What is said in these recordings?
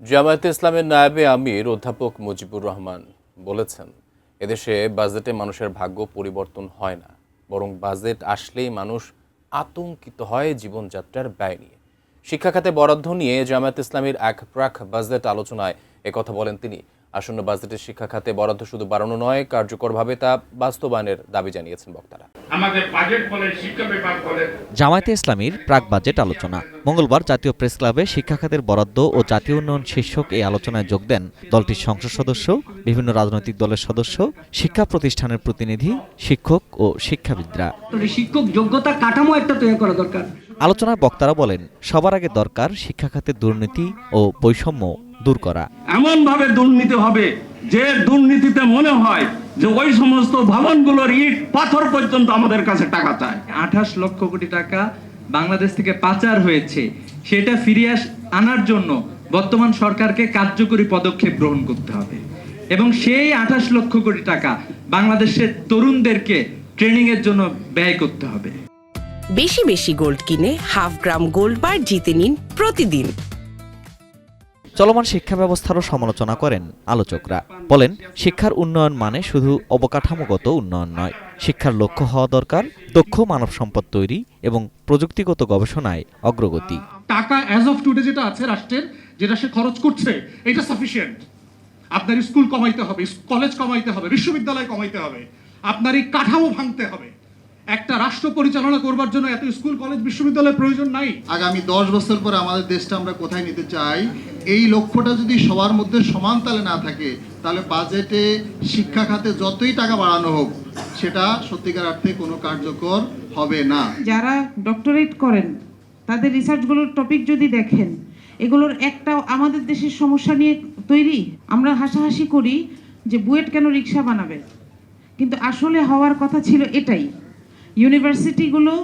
জামায়াতে ইসলামের নায়েবে আমির অধ্যাপক মুজিবুর রহমান বলেছেন, এদেশে বাজেটে মানুষের ভাগ্য পরিবর্তন হয় না, বরং বাজেট আসলেই মানুষ আতঙ্কিত হয় জীবনযাত্রার ব্যয় নিয়ে। শিক্ষা খাতে বরাদ্দ নিয়ে জামায়াতে ইসলামীর এক প্রাক বাজেট আলোচনায় একথা বলেন তিনি। আসন্ন বাজেটে শিক্ষা খাতে বরাদ্দ শুধু বাড়ানো নয়, কার্যকরভাবে তা বাস্তবায়নের দাবি জানিয়েছেন বক্তারা। আমাদের বাজেট বলেন, শিক্ষা বিভাগ বলেন। জামায়াতে ইসলামীর প্রাক বাজেট আলোচনা মঙ্গলবার জাতীয় প্রেস ক্লাবে শিক্ষা খাতের বরাদ্দ ও জাতীয় উন্নয়ন শীর্ষক এই আলোচনায় যোগ দেন দলটির সংসদ সদস্য, বিভিন্ন রাজনৈতিক দলের সদস্য, শিক্ষা প্রতিষ্ঠানের প্রতিনিধি, শিক্ষক ও শিক্ষাবিদরা। শিক্ষক যোগ্যতা কাঠামো একটা তৈরি করা দরকার। আলোচনায় বক্তারা বলেন, সবার আগে দরকার শিক্ষা খাতের দুর্নীতি ও বৈষম্য দূর করা। এমন ভাবে দুর্নীতি হবে যে দুর্নীতিতে মনে হয় যে ওই সমস্ত ভবনগুলোর ইট পাথর পর্যন্ত আমাদের কাছে টাকা চায়। 28 লক্ষ কোটি টাকা বাংলাদেশ থেকে পাচার হয়েছে, সেটা ফিরিয়ে আনার জন্য বর্তমান সরকারকে কার্যকরী পদক্ষেপ গ্রহণ করতে হবে এবং সেই 28 লক্ষ কোটি টাকা বাংলাদেশের তরুণদেরকে ট্রেনিং এর জন্য ব্যয় করতে হবে। বেশি বেশি গোল্ড কিনে হাফ গ্রাম গোল্ড বার জিতে নিন প্রতিদিন। চলমান শিক্ষা ব্যবস্থারও সমালোচনা করেন আলোচকরা। বলেন, শিক্ষার উন্নয়ন মানে শুধু অবকাঠামোগত উন্নয়ন নয়, শিক্ষার লক্ষ্য হওয়া দরকার দক্ষ মানব সম্পদ তৈরি এবং প্রযুক্তিগত গবেষণায় অগ্রগতি। টাকা অ্যাজ অফ টুডে যেটা আছে রাষ্ট্রের, যেটা সে খরচ করছে, এটা সাফিসিয়েন্ট। আপনার স্কুল কমাইতে হবে, কলেজ কমাইতে হবে, বিশ্ববিদ্যালয় কমাইতে হবে, আপনার এই কাঠামো ভাঙতে হবে। একটা রাষ্ট্র পরিচালনা করবার জন্য এত স্কুল কলেজ বিশ্ববিদ্যালয়ের প্রয়োজন নাই। আগামী 10 বছর পরে আমাদের দেশটা আমরা কোথায় নিতে চাই, এই লক্ষ্যটা যদি সবার মধ্যে সমান তালে না থাকে, তাহলে বাজেটে শিক্ষা খাতে যতই টাকা বাড়ানো হোক সেটা সত্যিকার অর্থে কোনো কার্যকর হবে না। যারা ডক্টরেট করেন তাদের রিসার্চগুলোর টপিক যদি দেখেন, এগুলোর একটা আমাদের দেশের সমস্যা নিয়ে তৈরি। আমরা হাসাহাসি করি যে বুয়েট কেন রিক্সা বানাবে, কিন্তু আসলে হওয়ার কথা ছিল এটাই। ইউনিভার্সিটিগুলো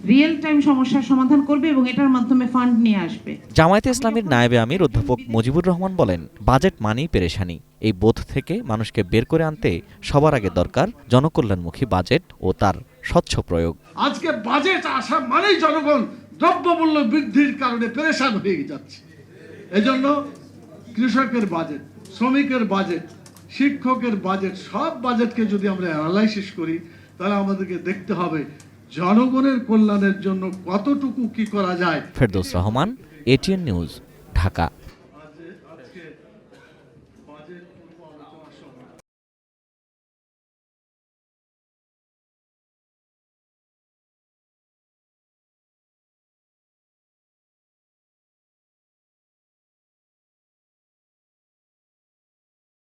রিয়েল টাইম সমস্যার সমাধান করবে এবং এটার মাধ্যমে ফান্ড নিয়ে আসবে। জামায়াতে ইসলামীর নায়েবে আমির অধ্যাপক মুজিবুর রহমান বলেন, বাজেট মানেই পেরেশানি। এই বোধ থেকে মানুষকে বের করে আনতে সবার আগে দরকার জনকল্যাণমুখী বাজেট ও তার স্বচ্ছ প্রয়োগ। আজকে বাজেট আসা মানেই জনগণ দ্রব্যমূল্য বৃদ্ধির কারণে পেরেশান হয়ে যাচ্ছে। এজন্য কৃষকের বাজেট, শ্রমিকের বাজেট, শিক্ষকের বাজেট, সব বাজেটকে যদি আমরা অ্যানালাইসিস করি, তাহলে আমাদেরকে দেখতে হবে জনগণের কল্যাণের জন্য কতটুকু কি করা যায়। Ferdous Rahman, ATN news, Dhaka.